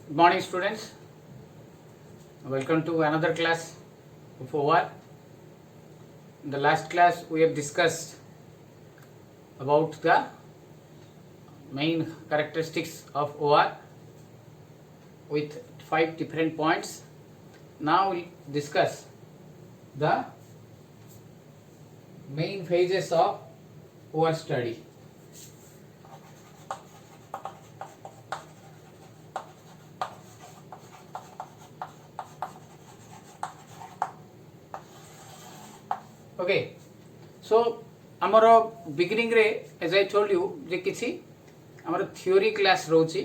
Good morning, students. Welcome to another class of OR. In the last class, we have discussed about the main characteristics of OR with 5 different points. Now we'll discuss the main phases of OR study. Okay so आमर beginning रे as I told you जे किसी आमर theory class रोची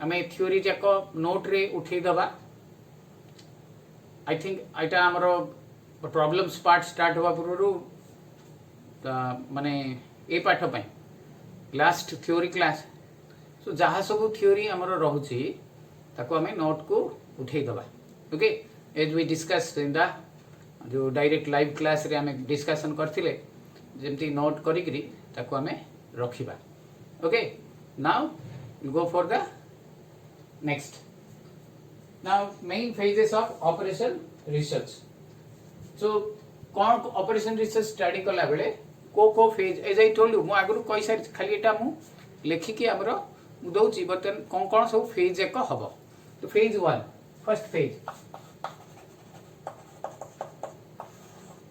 आमे theory जाक note रे उठे दबा I think एटा आमर प्रॉब्लम्स पार्ट स्टार्ट हुआ पूर्व माने ए पाठ पय लास्ट थ्योरी क्लास सो जहाँ सब थ्योरी आमर रहुची ताको आमे नोट को उठे दबा okay as we discuss in the जो डायरेक्ट लाइव क्लास रे आमे डिस्कशन करथिले जेमती नोट करिकरी ताको आमे रखिबा okay now will go for the next now main phases of operation research so कोन ऑपरेशन रिसर्च स्टडी कला बेले को phase as I told you मु आगरु कहि सारी खाली एटा मु लेखि कि हमरो मु दउची बर्तन कोन कोन सब फेज एक हबो तो फेज 1 फर्स्ट फेज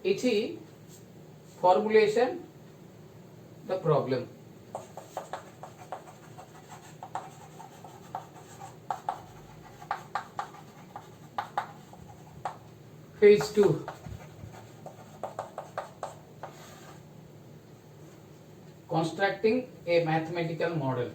इछि formulation the problem phase 2 constructing a mathematical model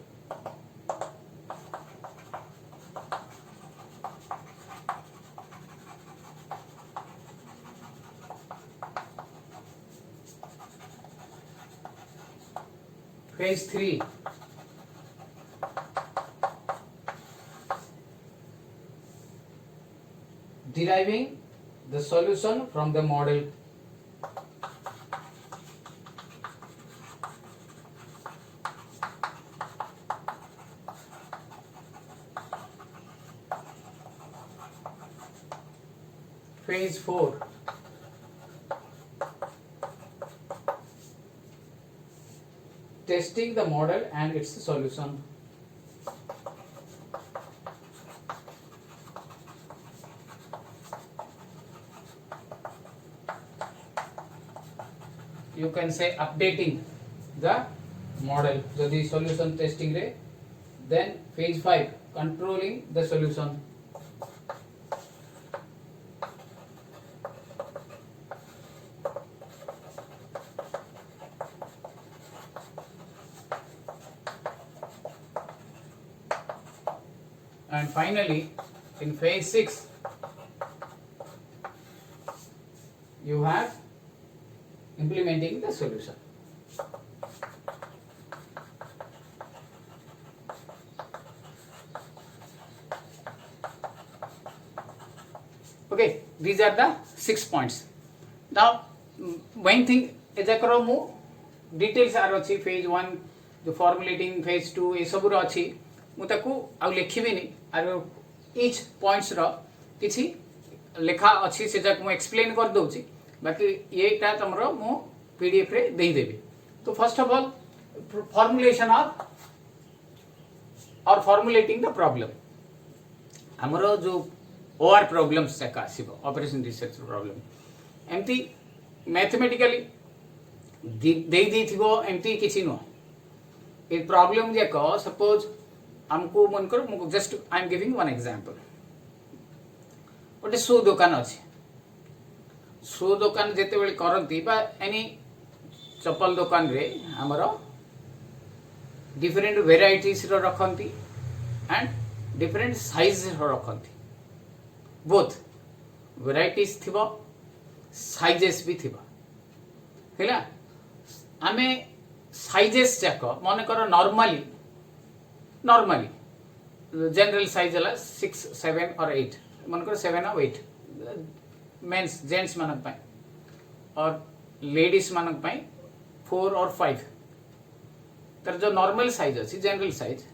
phase 3 deriving the solution from the model phase 4 testing the model and its solution you can say updating the model jodi solution testing re then phase 5 controlling the solution and finally in phase 6 you have implementing the solution okay these are the 6 points now main thing is a mu details are achi phase 1 जो formulating phase 2 ए सब रो अछि मु ताकू आ लिखिबिनी are etch points रो किछि लेखा अछि से जाक मु एक्सप्लेन कर दउची बाकी एटा तमरो मु पीडीएफ रे देई देबी तो first of all formulation of और फॉर्मुलेटिंग द प्रॉब्लम हमरो जो ओआर प्रॉब्लम्स से आसीबो ऑपरेशन रिसर्च प्रॉब्लम एमती मैथमेटिकली देई दिथिबो एमती किछि नो ए प्रॉब्लम जे को सपोज हमको मन कर just I am giving one example गोटे शो दुकान अच्छे शो दुकान जिते बेले करती बा एनी चप्पल दुकान रे हमर डिफरेंट वेराइटीज रो रखंती एंड डिफरेंट साइज रो रखंती बोथ वेराइटीज थिबो साइजेस भी थिबो हैला आमे साइजेस जाक मन कर नॉर्मली जनरल साइज है 6, 7 और 8 मनकर 7 और 8 मेन्स जेंट्स मानक पाए और लेडीज मानक पाए 4 और 5 तर जो नॉर्मल साइज अच्छी जनरल साइज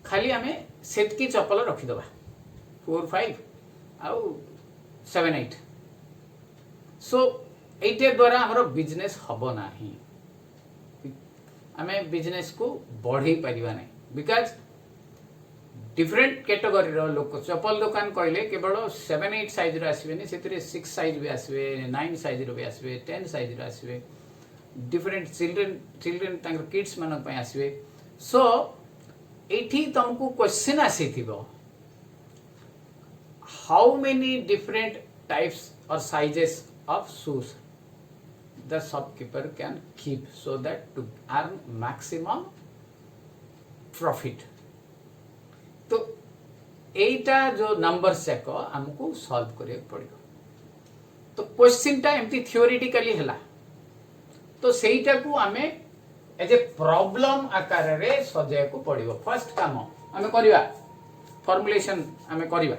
खाली आमे सेतकी चप्पल रखिदबा 4 5 आउ 7 8 सो एटे द्वारा हमर बिजनेस हबो नाही आमे बिजनेस को बढ़ी परिबा नै बिकॉज डिफरेंट कैटेगरी रो लोक चप्पल दुकान कहले केवल 7 8 साइज रो आसीबे से 6 साइज भी आसीबे 9 साइज रो भी आसीबे 10 साइज रो आसीबे डिफरेंट चिल्ड्रन तांकर किड्स मन पय आसीबे सो एठी तुमको क्वेश्चन आसीथिबो हाउ मेनी डिफरेंट टाइप्स और sizes of shoes the shopkeeper can keep so that to earn maximum profit तो एटा जो नंबर सेक हमको सॉल्व करे पड़ियो तो क्वेश्चन टा एमती थियोरेटिकली हला तो सेईटा को हमें एज ए प्रॉब्लम आकार रे सजाय को पड़ियो फर्स्ट काम हमें करिवा फॉर्मुलेशन हमें करिवा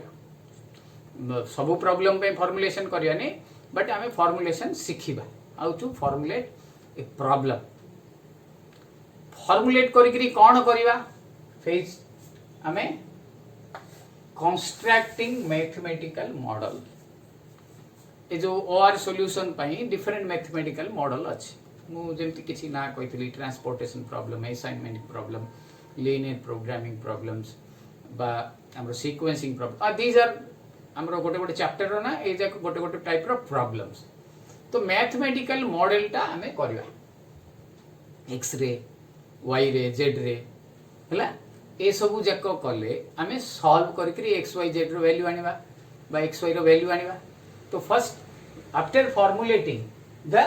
सब प्रॉब्लम पे फॉर्मुलेशन करिया नहीं बट हमें फॉर्मुलेशन सिखिबा how to formulate a problem formulate करिकरी कौन करिवा फेज हमें constructing mathematical model ए जो OR solution पई different mathematical model अछि मु जेमति किछि ना कहितली transportation problem assignment problem linear programming problems बा हमरो सीक्वेंसिंग प्रॉब्लम these are हमरो गोटे गोटे चैप्टर रो ना ए जे गोटे गोटे टाइप रो प्रॉब्लम्स तो मैथमेटिकल मॉडल टा हमें करवा एक्स रे वाई रे जेड रे हला ए सब जाक कले हमें सॉल्व करकरी एक्स वाई जेड रो वैल्यू आनिबा बा एक्स वाई रो वैल्यू आनिबा तो first after formulating the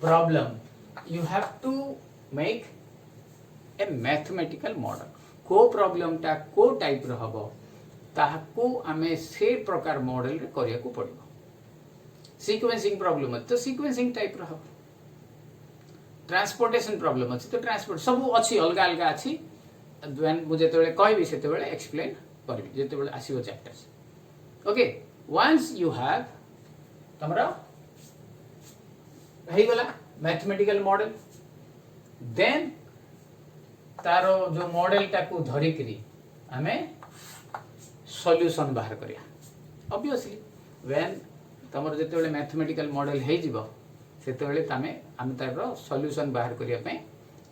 problem you have to make a mathematical model को प्रॉब्लम टा को टाइप रो हबो ताहाको हमें से प्रकार मॉडल रे करिया को पड़िबो सीक्वेंसिंग प्रॉब्लम है तो सीक्वेंसिंग टाइप रहा ट्रांसपोर्टेशन प्रॉब्लम अच्छी तो ट्रांसपोर्ट सब अच्छी अलग अलग अच्छी मुझे कहबी से एक्सप्लेन करी जिते आसो chapters okay once you have तमरा गला मैथमेटिकल मॉडल देन तारो जो मॉडल टाकू धरिकरी हमें सॉल्यूशन बाहर करिया ऑब्वियसली व्हेन तमर जेतेबेले मैथमेटिकल मॉडल हे जिवो सेतेबेले तमे हम तार सॉल्यूशन बाहर करिया पे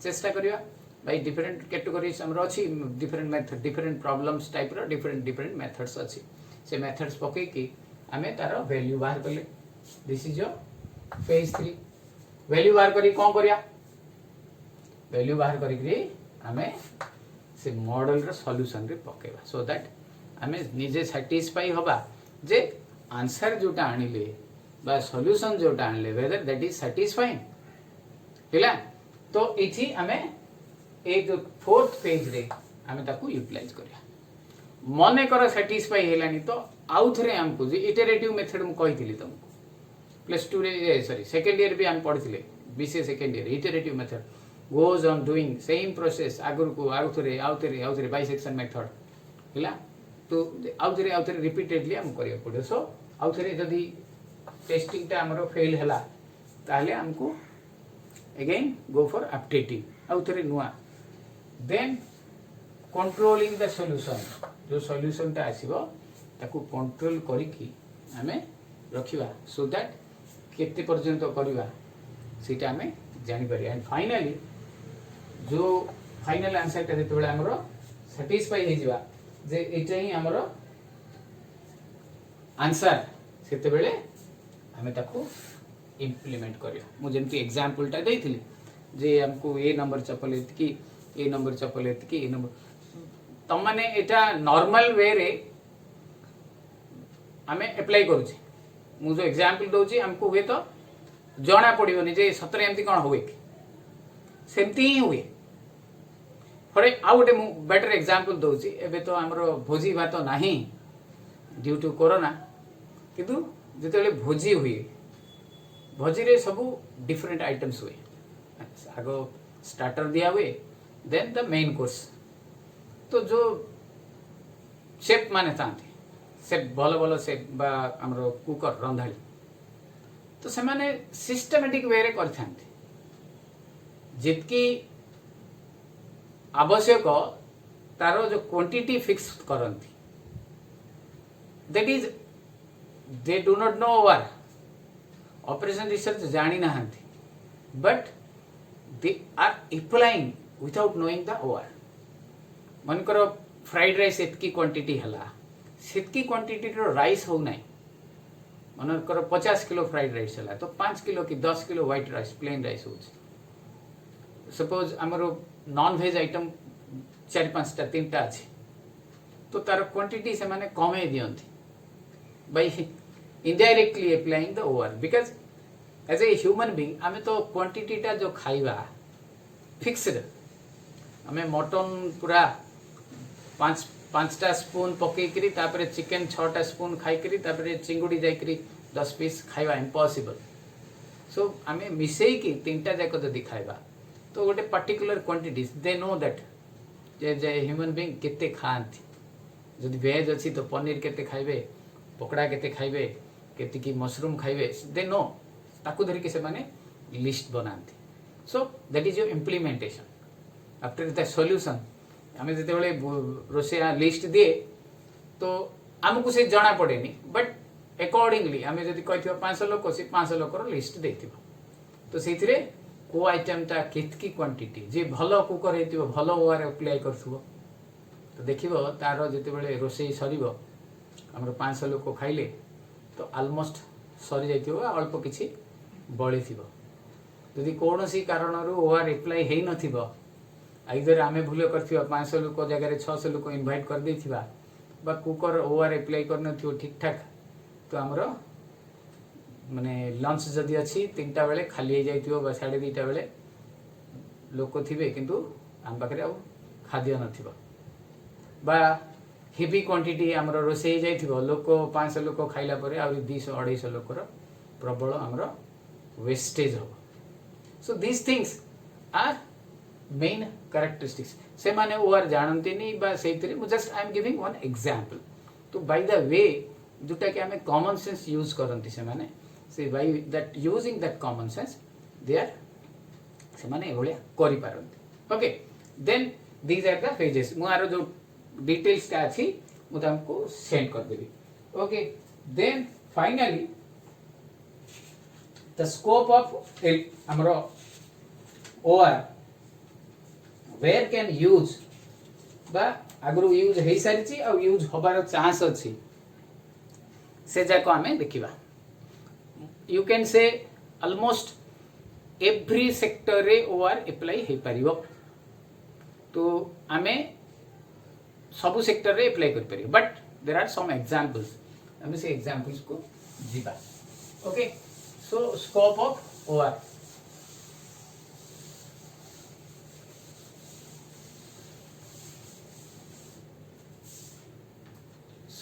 चेष्टा करिया भाई डिफरेंट कैटेगरीज हमर अछि different method different problems type रो डिफरेंट मेथड्स अछि से मेथड्स पके कि हमें तार वैल्यू बाहर करले this is your phase 3 value बाहर करी कोन करिया वैल्यू बाहर करी कि हमें से मॉडल रो सॉल्यूशन रे पकेबा सो दैट हमें निजे सैटिस्फाई होबा जे आंसर जोटा आनिले बा सॉल्यूशन जोटा आनिले वेदर दैट इज सैटिस्फाइंग हिला तो इथि हमें एक जो फोर्थ पेज रे हमें ताकू यूटिलाइज करिया मने कर सैटिस्फाई हेलानी तो आउ थरे हमको जे इटरेटिव मेथड मु कहितली तुमको प्लस 2 रे सॉरी सेकंड ईयर भी हम पढ़िथिले BCA second year iterative method goes on doing same process आगुर को आउ थरे बाइसेक्शन मेथड हिला तो आउ थरे रिपीटेडली हम करिया पड़े सो आउ थरे जदी टेस्टिंग टा हमरो फेल हला ताले हमको अगेन गो फॉर अपडेटिंग आउ थरे नुआ देन कंट्रोलिंग द सॉल्यूशन जो सॉल्यूशन टा आसीबो ताकू कंट्रोल करी की हमें रखिबा सो दैट केते पर्यंत करिवा सेटा हमें जानि पारिया एंड फाइनली जो फाइनल आंसर टा जेते बेला हमरो सैटिस्फाई हे जिवा जे एटा ही हमरो आंसर सेते बेले हमें ताकू इम्प्लीमेंट करिया मु जेमती एग्जांपल टा देइथिली जे हमको ए नंबर चप्पल एतकी ए नंबर चप्पल एतकी ए नंबर तम माने एटा नॉर्मल वे रे हमें अप्लाई करूची मु जो एग्जांपल दोची हमको हुए तो जणा पड़िबनी जे सतरे एमती कोन होवे सेमती ही हुए फरे आउ गोटे मु बेटर एग्जांपल दोची एबे तो हमरो भोजी भात नाही ड्यू टू कोरोना किंतु जेतेले भोजी हुए भोजी रे सब डिफरेंट आइटम्स हुए आगो स्टार्टर दिया हुए देन द मेन कोर्स तो जो शेफ माने थांती शेफ भलो भलो शेफ बा हमरो कुकर रंधाली तो से माने सिस्टमैटिक वे रे करथांती जितकी आवश्यक तारो जो क्वांटिटी फिक्स करंती, that is they do not know OR operation research जानी नाहंती, but they are applying without knowing the OR. मन करो फ्राइड राइस एतकी क्वांटिटी हला, सेतकी क्वांटिटी रो राइस हो नाही, मन करो 50 किलो फ्राइड राइस हला तो 5 किलो की 10 kilo white rice plain rice हो। सपोज हमरो नॉन वेज आइटम 4-5टा 3टा अछि तो तार क्वांटिटी से माने कमे दियंती by indirectly applying the OR, because as a human being आमे तो क्वांटिटी टा जो खाइबा फिक्स्ड, आमे मटन पूरा 5टा स्पून पकईकरी तापरे चिकन 6टा स्पून खाइकरी तापरे चिंगुड़ी जाइकरी 10 पीस खाइबा इम्पॉसिबल। सो आमे मिसेई की 3टा जाक जदि खाइबा तो गोटे particular quantities they know that J human being केते खाआंती, जदि वेज अछि तो पनीर केते खाइबे, पकड़ा केते खाइबे, केते की मशरूम खाइबे, दे नो ताकू धरि के से माने लिस्ट बनांती। So that is your implementation after the solution. आमे जते बेले रोसेया लिस्ट दिए तो आमको से जाना पड़ेनी, बट अकॉर्डिंगली आमे जदि कहथिबा 500 लोक से 500 लोकर लिस्ट देथिबा तो सेथिरे को आइटम ता केतकी क्वांटिटी जे भलो कुकर हेतिबो भलो ओवर अप्लाई करथुबो तो देखिबो तारो जते बेले रोसेई सरीबो हमरो 500 लोक खाइले तो ऑलमोस्ट सरी जाइथिबो, अल्प किछि बळी थिबो। यदि कोनोसी कारणरू ओवर अप्लाई हेइ नथिबो, आइदर आमे भूल करथिबा 500 लोक जगह 600 लोक इनवाइट कर देथिबा बा कुकर ओवर अप्लाई करनथिबो ठीक ठाक तो हमरो माने लंच जदि अछि 3टा बेले खाली हे जाइथिबो बा 2:30 बेले लोक थिबे किंतु हम पाखरे आ खाद्य नथिबो बा हेवी क्वांटिटी हमरो रोसे जाइथिबो, लोक 500 लोक खाइला परे आ 200-250 लोकर प्रबल हमरो वेस्टेज हो। So this things are main characteristics से माने ओवर जानते नहीं बा सेइतरे just I am giving one example. तो बाय द वे जोटा कि हमें कॉमन सेंस यूज करंती से माने से by that using that common sense they are से माने एभलिया करि पारंती। Okay, then these are the phases. मु आरो जो डिटेल्स का अछि मु तुमको सेंड कर देबी। Okay, then finally the scope of हमरो ओआर वेयर कैन यूज बा आगु यूज हे सारी आ यूज होबार चांस अछि से जाको हमें देखिबा। You can say almost every sector रे ओआर अप्लाई हे परिबो, तो हमें सब सेक्टर रे अप्लाई कर परिबो, but there are some examples, हमें से एग्जांपल्स को जीबा। Okay, so scope of OR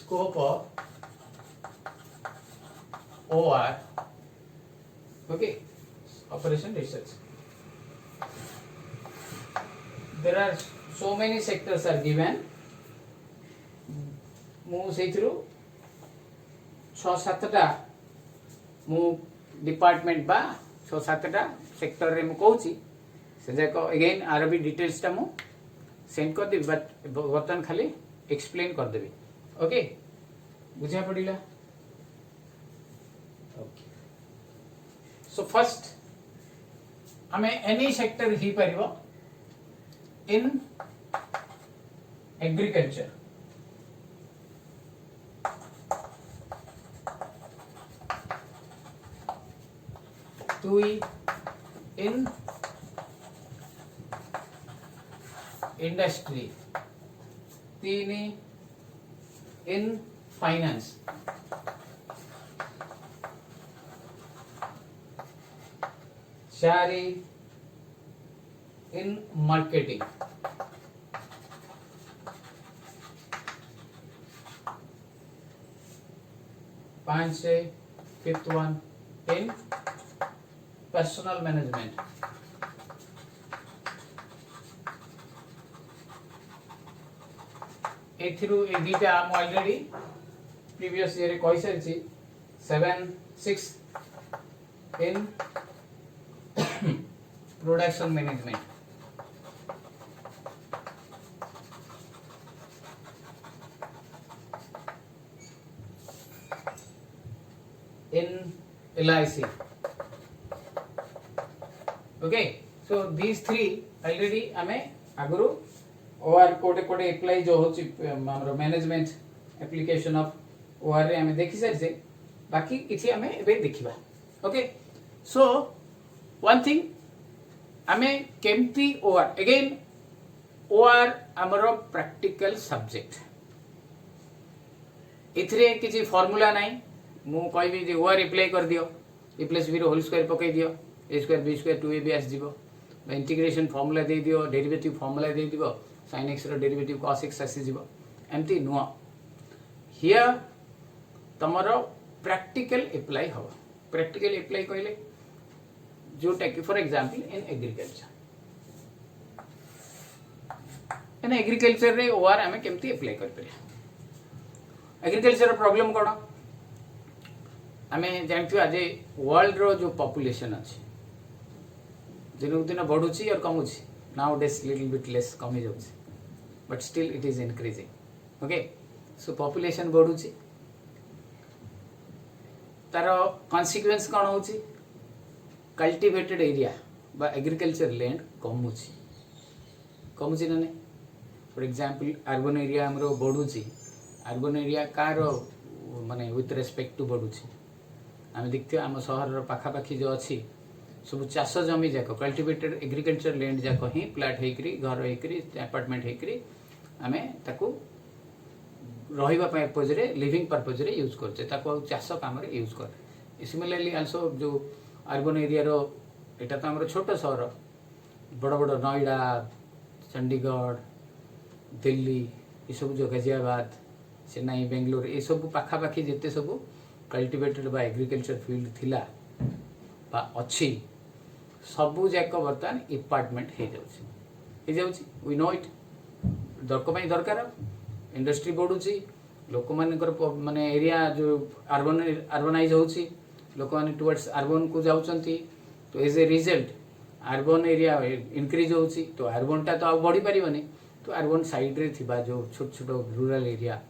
scope of OR, okay, operation research. There are so many sectors are given. मु सेथिरु 6-7टा मु डिपार्टमेंट बा 6-7टा सेक्टर रे मु कहूची से जाको अगेन आर भी डिटेल्स टा मु सेंड कर देबी, बट बर्तन खाली एक्सप्लेन कर देबी। ओके, बुझा पड़िला। ओके, सो फर्स्ट हमें एनी सेक्टर ही परिबो इन एग्रीकल्चर, दुई इन इंडस्ट्री, तीन in finance, चारि in marketing, पांच से fifth one in personal management, एथिरु ए दीटा हम ऑलरेडी प्रीवियस ईयर कहि सारछि 7-6 in production management, LIC. Okay, so these three already आमे आगुरु OR कोटे कोटे अप्लाई जो होची हमरो मैनेजमेंट एप्लीकेशन ऑफ OR रे आमे देखि सारि से बाकी किछि आमे एबे देखिबा. ओके, सो वन थिंग आमे केमती OR अगेन OR हमरो प्रैक्टिकल सब्जेक्ट इथरे किछि फार्मूला नाही मु कहबी जे OR अप्लाई कर दियो a plus b रो होल स्क्वायर पकई दियो a square b square 2ab आस जीवो इंटीग्रेशन फार्मूला दे दियो डेरिवेटिव फार्मूला दे दियो sin x रो डेरिवेटिव cos x आसी जीवो एमती नुआ हियर तमरो प्रैक्टिकल अप्लाई हो. प्रैक्टिकल अप्लाई कहले जोटा कि फॉर एग्जांपल इन एग्रीकल्चर रे OR आमे केमती अप्लाई कर परिया. एग्रीकल्चर प्रॉब्लम कोन आमे जानथि आज वर्ल्ड रो जो पॉपुलेशन अछि दिन दिन बढ़ुची और कमुची nowadays little bit less कमी जाउची but still it is increasing. Okay, so population बढ़ुची तार कॉन्सिक्वेंस कोन होची कल्टिवेटेड एरिया बा एग्रीकल्चर लैंड कमुची ना. फॉर एग्जांपल अर्बन एरिया हमरो बढ़ुची अर्बन एरिया कार माने विथ रेस्पेक्ट टू बढ़ुची आम देखते आम सहर पाखापाखि जो अच्छी सब चाष जमी जाक कल्टिवेटेड एग्रीकल्चर लैंड जाक ही फ्लैट होकरी घर होकरी अपार्टमेंट होकरी आमे ताकू रहिबा पर्पज रे लिविंग पर्पज रे यूज करछे ताकू चाष काम रे यूज कर. सिमिलरली आल्सो जो अर्बन एरिया रो एटा तो हमर छोट सहर बड़ बड़ नोएडा चंडीगढ़ दिल्ली ये सब जो गाजियाबाद चेन्नई बेंगलोर ये सब पाखापाखि जिते सब कल्टिवेटेड बा एग्रीकल्चर फील्ड थिला बा अच्छी सबू जाक बर्तमान अपार्टमेंट हो जाउची वी नो इट दरकार इंडस्ट्री बढ़ुची लोक मानकर माने एरिया जो अर्बनाइज होची लोक माने टुवर्ड्स अर्बन को जाउचंती तो as a result urban area increase होची तो अर्बन टा तो बढ़ी परिबनी तो अर्बन साइड रे थिबा जो छोट छोट rural area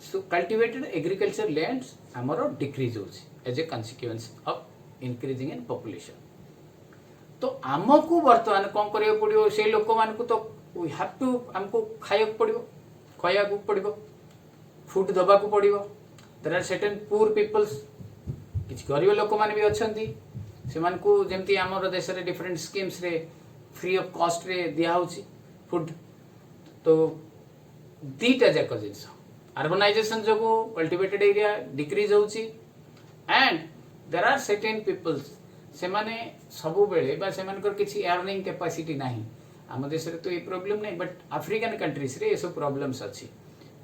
so cultivated agriculture lands हमरो डिक्रीज होची as a consequence of increasing in population. तो आमको वर्तमान कौन करियो पड़ियो से लोक मान को तो वी हैव टू हमको खाइक पड़ियो खया को पड़ियो फूड दबा को पड़ियो. There are certain poor peoples किछ गरीब लोक मान भी अछंती से मान को जेमती हमर देश रे डिफरेंट स्कीम्स रे फ्री ऑफ कॉस्ट रे दिया होची फूड. तो दीटा जाक जिंस अर्बनाइजेशन जो कल्टिवेटेड एरिया डिक्रीज होची and there are certain peoples से माने सबु बेले बा से मानकर किछि अर्निंग कैपेसिटी नाही. आम देश रे तो ये प्रॉब्लम नहीं बट अफ्रीकन कंट्रीज रे ये सब प्रॉब्लम्स अछि.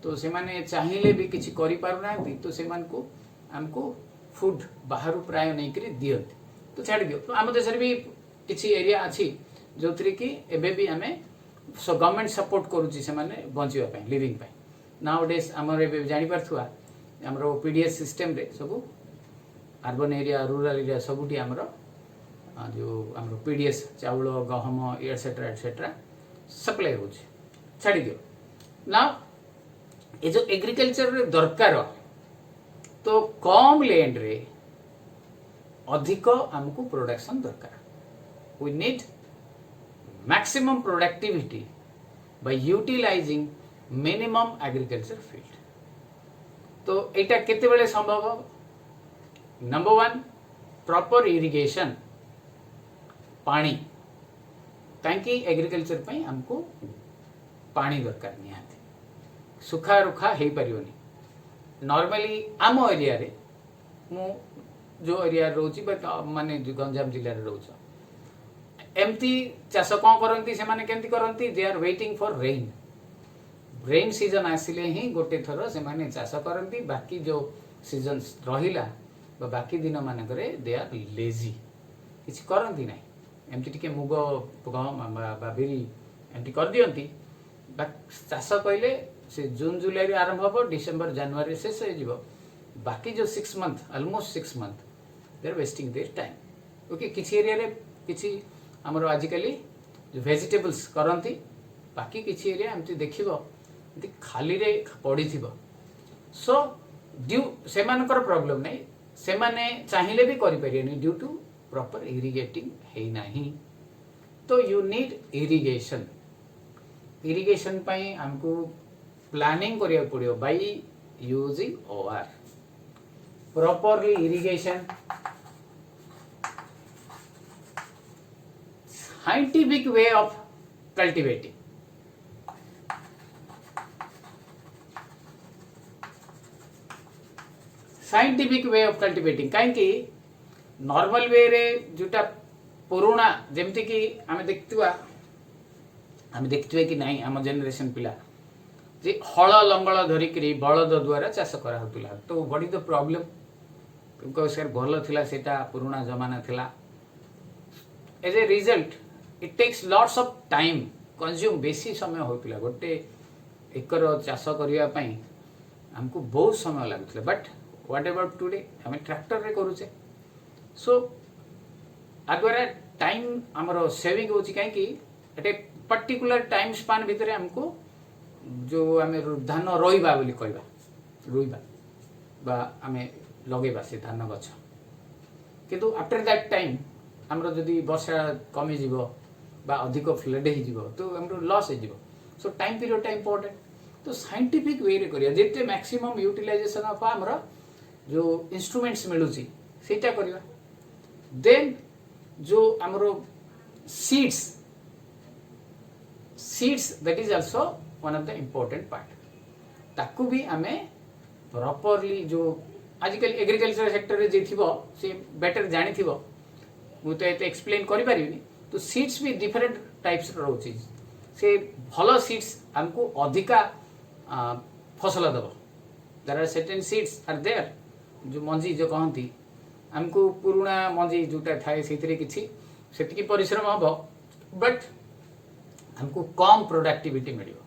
तो से माने चाहिए भी किछि करि पारु ना तो से मान को हमको फूड बाहर प्राय नहीं करी दियंती तो छाड़ दियो. तो आम देश रे भी किछि एरिया अछि जोथरे कि एबे भी हमें सो गवर्नमेंट सपोर्ट करूची से माने बंचिबा पय लिविंग पय. नाउ डेज हमर एबे जानि परथुआ हमरो पीडीएस सिस्टम रे सब अर्बन एरिया रूरल एरिया सबुटी हमरो जो हमरो पीडीएस चाउल गहम एटसेट्रा सप्लाई होची छाड़ी दियो. नाउ ए जो एग्रीकल्चर रे दरकार तो कम लैंड रे अधिक हमको प्रोडक्शन दरकार. We need maximum productivity by utilizing minimum agriculture field. तो एटा केते बेले संभव. नंबर 1 प्रॉपर इरिगेशन पानी ताकि एग्रीकल्चर पई हमको पानी दरकार निहाती सुखा रुखा हे परियोनी. नॉर्मली आम एरिया रे मु जो एरिया रोची बट माने गंजाम जिल्ला रे रोचा एमती चाष कौन करती से माने केमती करती they are waiting for rain season आसिले ही गोटे थर से माने चाष करती बाकी जो सीजन रहिला बाकी दिन मानक दे आर लेजी किसी करती ना एमती टिके मुग गहम बा बिरी एमती कर दियंती चाष कहले से जून जुलाई आरंभ हो डिसेंबर जनवरी शेष हो बाकी जो 6 month almost 6 month they are wasting their time. Okay, किसी एरिया रे किसी हमर आजिकली जो वेजिटेबल्स करती बाकी किसी एरिया एमती देखिबो एमती खाली रे पड़ी थिबो. सो ड्यू से मानकर प्रॉब्लम नहीं से माने चाहिए भी करें ड्यू टू प्रॉपर इरिगेटिंग है नहीं। तो यू नीड इरिगेशन। इरिगेशन पाई हमको प्लानिंग करिया पड़ियो by using OR properly irrigation. Scientific way of cultivating. Scientific way of cultivating कहीं नॉर्मल वे रे जोटा पुराना जमती कि आम देखते कि नहीं आम जेनेरेशन पिला जे हल लंगल धरिक बलद द्वारा चाष करा तो what is the problem because sir भल थिला सेटा पुराना जमाना थिला। As a result it takes lots of time consume बेसी समय होता गोटे एकर चाष करने पाई हमको बहुत समय लगुला। बट व्हाट अबाउट टुडे आम ट्रैक्टर रे करूचे सो आ द्वारा टाइम आमर सेविंग होची कहीं एटे पर्टिकुलर टाइम स्पान भितर हमको जो आम धान रोइबा बोली कहबा रोइबा बा आम लगेबा से धान गछ किंतु आफ्टर दैट टाइम हमरो जदी वर्षा कमी जीवो बा अधिक फ्लड ही जीवो तो हमरो लॉस ही जीवो। सो टाइम पीरियड टा इंपोर्टेंट। तो साइंटिफिक वे रे करिया जेते मैक्सिमम यूटिलाइजेशन ऑफ हमरो जो इंस्ट्रूमेंट्स मिलुची सेटा करिया। देन जो हमरो seeds that is also one of the important part ताकू भी आमे प्रॉपरली जो आजिकल एग्रीकल्चर सेक्टर रे जे थिबो से बेटर जानि थिबो मु तो एते एक्सप्लेन करि परिबिनी। तो सीड्स भी डिफरेंट टाइप्स रहउची से भलो सीड्स हमको अधिका फसल दबो। There are certain seeds are there जो मंजी जो कहंती हमको पुराना मंजी जोटा थाए सेतिरे किछि सेतिकी परिश्रम हबो बट हमको कम प्रोडक्टिविटी मिलियो।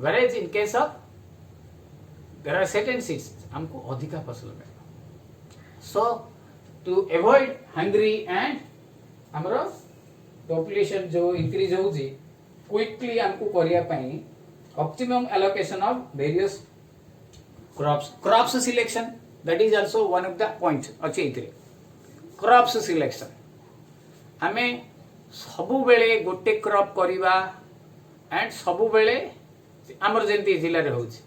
whereas in case of there are certain seeds हमको अधिका फसल मिलियो। so to avoid hungry and हमरो population जो increase होउची quickly हमको करिया पई optimum allocation of various crops selection that is also one of the point अछि इतरे crops selection हमें सबु बेले गोटे क्रॉप करिबा एंड सबु बेले हमर जेंती जिल्ला रे होउची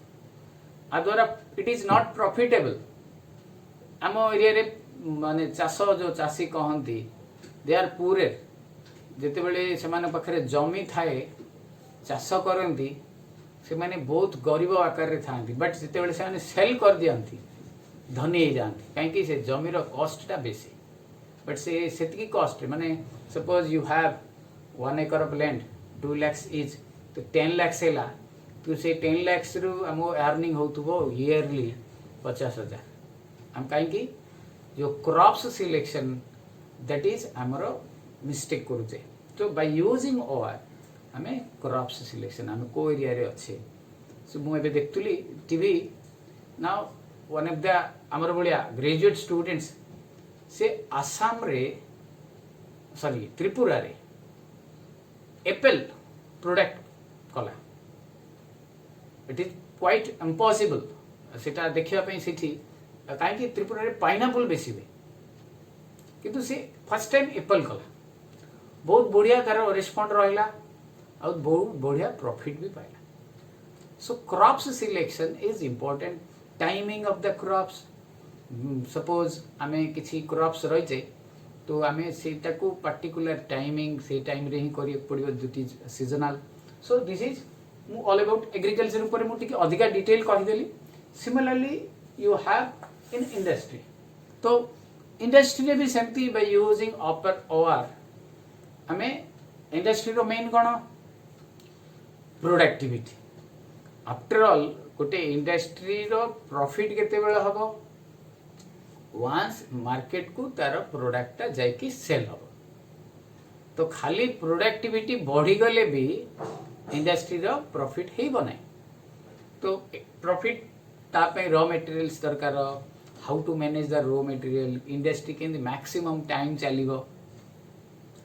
आ द्वारा इट इज नॉट प्रॉफिटेबल। आम एरिया रे माने चाष जो चासी कहंती दे आर पुअर जेते बेले से माने पाखरे जमी थाए चाष करंती से माने बहुत गरीब आकार रे थांती बट जेते बेले से माने सेल कर दियंती धनी हो जाती कहीं से जमीर कॉस्ट टा बेसी बट से सेतकी कॉस्ट माने suppose you have 1 acre of land 2 lakhs each तो 10 lakhs हैला तो से 10 lakhs रु हम अर्निंग होतबो ईयरली 50,000 हम कहीं जो क्रॉप्स सिलेक्शन दैट इज हमरो मिस्टेक करूचे। तो बाय यूजिंग ओआर हमें क्रॉप्स सिलेक्शन हम को एरिया रे अच्छे सो मु एबे देखतुली TV now one of the हमर बलिया ग्रेजुएट स्टूडेंट्स से आसाम रे सॉरी त्रिपुरा रे एप्पल प्रोडक्ट कला इट इज क्वाइट इम्पॉसिबल सेटा देखिया पई सिठी काहे कि त्रिपुरा रे पाइनएप्पल बेसी बे किंतु से फर्स्ट टाइम एप्पल कला बहुत बढ़िया तार रिस्पोंड रहिला और बहुत बढ़िया प्रॉफिट भी पाइला। So crops selection is important. Timing of the crops suppose हमें किसी क्रॉप्स रही तो आम से पर्टिकुलर टाइमिंग से टाइम रे ही करिए पड़ियो that is seasonal. So this is मु ऑल अबाउट एग्रीकल्चर ऊपर मु टिके अधिका डिटेल कहि देली। Similarly you have in industry तो इंडस्ट्री रे भी सेमती बाय यूजिंग अपर ओआर हमें इंडस्ट्री रो मेन कोन प्रोडक्टिविटी। आफ्टर ऑल गोटे इंडस्ट्री रो प्रॉफिट केते बेला हबो वंस मार्केट को तार प्रोडक्ट जाइकी सेल हम तो खाली प्रोडक्टिविटी बढ़ी गले भी इंडस्ट्री रो प्रॉफिट है बनाए। तो प्रॉफिट तापे रॉ मटेरियल्स दरकार how to manage the raw material industry के मैक्सिमम टाइम चलिबो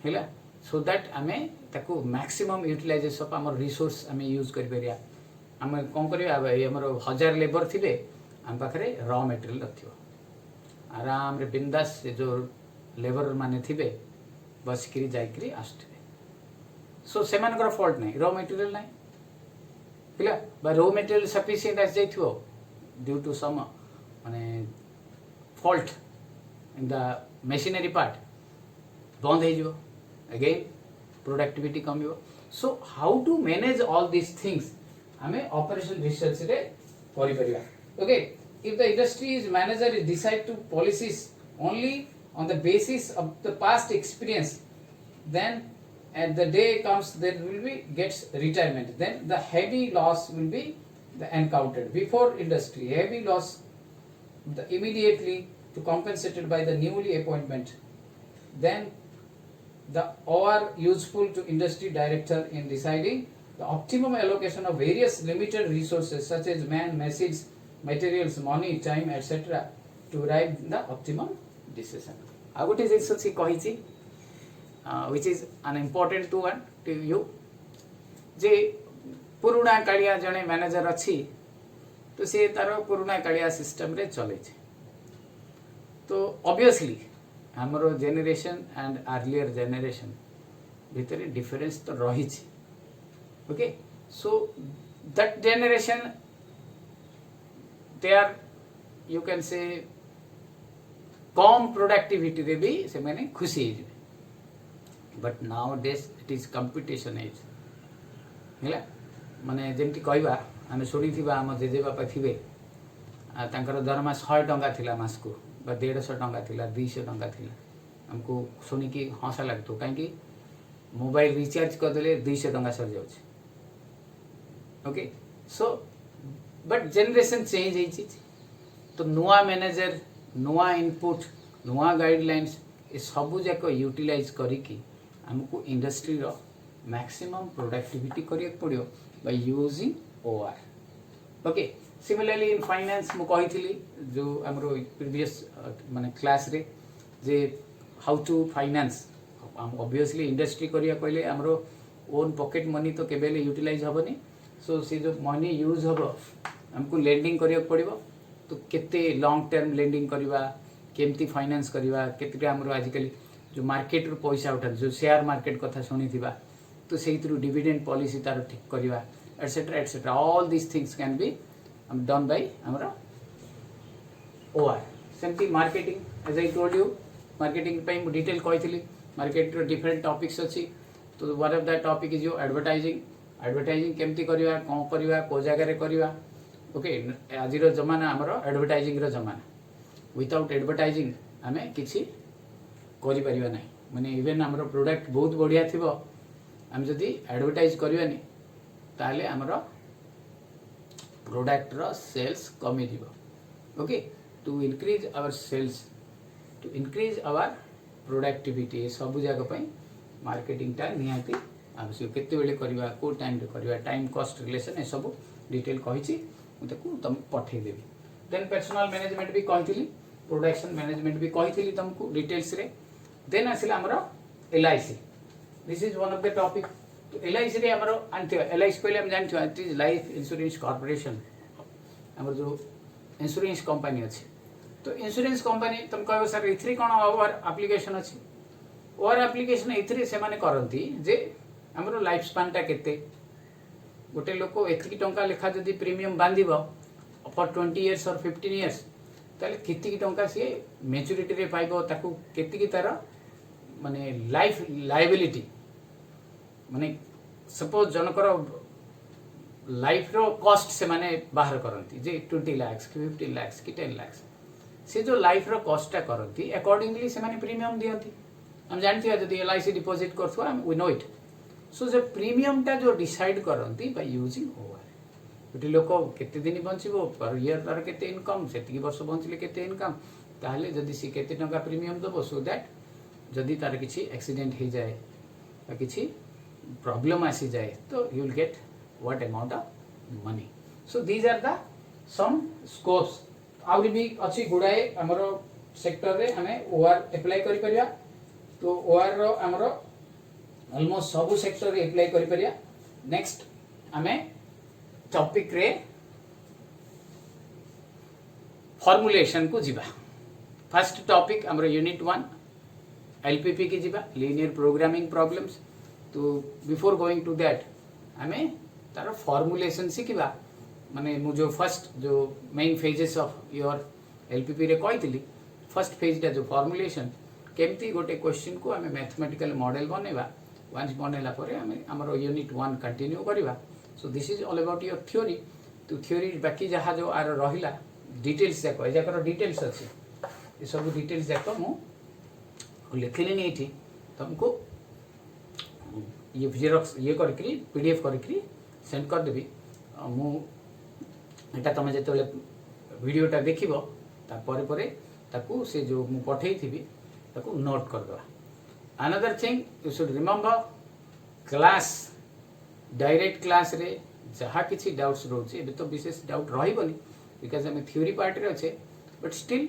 हैला सो दैट आमे ताको मैक्सिमम यूटिलाइजेशन ऑफ हमर रिसोर्स आमे यूज करि परिया। आमे कोन करिया हमर 1000 लेबर थिले हम पाखरे रॉ मटेरियल रथियो आराम रे बिंदास से जो लेबर माने थिबे बस किरी जाई किरी आस्ते सो सेमानकर फॉल्ट नहीं रॉ मटेरियल नहीं पिला बा रॉ मटेरियल सफिशिएंट आस जाइथिबो ड्यू टू सम माने fault in the machinery part बंद हो जो अगेन प्रोडक्टिविटी कमियो so how to manage all this things हमें ऑपरेशन रिसर्च रे करि परिबा okay if the industry is manager is decide to policies only on the basis of the past experience then at the day comes there will be gets retirement then the heavy loss will be the encountered before industry heavy loss the immediately to compensated by the newly appointment then the or useful to industry director in deciding the optimum allocation of various limited resources such as man machines materials money time etc to arrive the optimum decision आ गोटे जिस सी कही which is an important to one to you जे पुरुणा कालिया जने manager अच्छी तो सी तार पुरुणा Kaliya system रे चले तो ऑब्वियसली हमरो जेनरेशन एंड अर्लियर जेनरेशन भीतर डिफरेंस तो रही okay so that generation they are you can say कम प्रोडक्टिविटी रे भी से मैंने खुशी हो but nowadays it is competition as है माने जेमती कहवा आम शुणी आम जेजे बापा थे तांकर दरमा 100 टंका थिला मास को 150 टंका थिला 200 टंका थिला हमको शुणिकी हंसा लगत कहीं मोबाइल रिचार्ज करदे 200 टंका सर जाउछ okay so but generation change है तो नुआ मैनेजर नुआ इनपुट नुआ गाइडलाइंस ये सबू जाक यूटिलाइज करिकी हमको इंडस्ट्री रो मैक्सिमम प्रोडक्टिविटी करिया पड़ियो by using OR okay similarly in finance मु कहिथिली जो हमरो प्रीवियस माने क्लास रे जे how to finance obviously industry करिया कहले हमरो ओन पॉकेट मनी तो केबेले यूटिलाइज हबनी सो सी जो मनी यूज हबो हमको लेंडिंग करिया पड़िबो तो केते लॉन्ग टर्म लेंडिंग करवा केमती फाइनेंस करवा केते हमरो आजिकली जो मार्केट रो पैसा उठा जो शेयर मार्केट कथा सुनी थिबा तो सेही थ्रू डिविडेंड पॉलिसी तार ठीक करवा etcetera all this things can be done by हमरो ओआर सेमती marketing as I told you marketing पे डिटेल कहिथिली मार्केट रो डिफरेंट टॉपिक्स अछि तो one of that topic is your advertising केमती करवा कोन करवा को जगह रे करवा ओके आज जमाना आमर एडवर्टाइजिंग जमाना विदाउट एडवर्टाइजिंग आम किसी करें ना माने इवेन आमर प्रोडक्ट बहुत बढ़िया थी आम जदि एडवर्टाइज करवानी ताले आमर प्रोडक्ट रो सेल्स कमी जीव okay to increase our sales to increase our productivity सब जगह मार्केटिंग टा निहाती आवश्यक केते बेले करवा को टाइम रे करवा टाइम कॉस्ट रिलेशन ए सब डिटेल कही तुम पठेदेवी देन पर्सनल मैनेजमेंट भी कही प्रोडक्शन मैनेजमेंट भी कही तुमको डिटेल्स रे देन आसिला हमरो LIC this is one of the topic तो एलआईसी रे हमरो आनथियो एलआईसी पहले हम जानथियो it is life insurance corporation हमर जो इंश्योरेंस कंपनी अछि तो इंश्योरेंस कंपनी तुम कहबो सर इथरे कोन ओवर एप्लीकेशन अछि ओवर एप्लीकेशन इथरे से माने करंती जे हमरो लाइफ स्पान टा केते गोटे लोक एतिकी टंका लेखा जदि प्रीमियम बांधिब फॉर 20 इयर्स और 15 इयर्स ताले केतिकी टंका सी मैच्योरिटी रे पाइबो ताकू केतिकी तार माने लाइफ लायबिलिटी माने सपोज जनकर लाइफ रो कॉस्ट से माने बाहर करंती जे 20 लाख कि 15 लाख कि 10 लाख से जो लाइफ रो कॉस्ट टा करंती अकॉर्डिंगली से माने प्रीमियम दियंती हम जानथि जदि एलआईसी डिपॉजिट करथुआ वी नो इट सो जो प्रीमियम टा जो डिसाइड करंती बाय यूजिंग ओवर गोटे लोक केते दिन बंचिबो पर ईयर तार केते इनकम सेतिकी वर्ष बंचले केते इनकम ताहले जदि सी केते टंका प्रीमियम दबो सो दैट जदि तार किछि एक्सीडेंट हो जाए या किछि प्रॉब्लम आसी जाए तो you will get what amount of money so these are the some scopes आउरी भी अछि गुडाए हमरो सेक्टर रे हमें ओआर अप्लाई करि परिया तो ओआर रो हमरो ऑलमोस्ट सब सेक्टर रे अप्लाई करि परिया नेक्स्ट हमें टॉपिक रे फॉर्मुलेशन को जीवा फर्स्ट टॉपिक हमर यूनिट 1 एलपीपी की जीवा लीनियर प्रोग्रामिंग प्रॉब्लम्स. तो बिफोर गोइंग टू दैट आमे तार फॉर्मुलेशन शिखा माने मु जो फर्स्ट जो main phases of your LPP रे कहितली फर्स्ट फेज टा जो फॉर्मुलेशन केमती गोटे क्वेश्चन को आमे मैथमेटिकल मॉडल बनेबा वंस बनेला परे आमे हमर यूनिट 1 कंटिन्यू करबा. सो this is all about your theory. तो थ्योरी बाकी जहा जो आर रहिला डिटेल्स जाक ए जाकर डिटेल्स अछि ए सब डिटेल्स जाक मु लिखिले नहीं थी तुमको ये जेरॉक्स ये करके पीडीएफ करके सेंड कर देबी. मु एटा तुम जेतेले वीडियोटा देखिबो ता परे परे ताकू से जो मु पठेई थिबी ताकू नोट कर दवा. Another thing you should remember class direct class रे जहाँ किसी डाउट्स रोचे एबे तो विशेष डाउट रहिबनी बिकॉज हमें थ्योरी पार्ट रे अच्छे बट स्टिल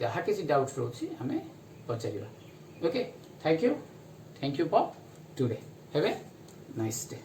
जहाँ किसी डाउट्स रोचे हमें पचारिबा. Okay thank you for today. Have a nice day.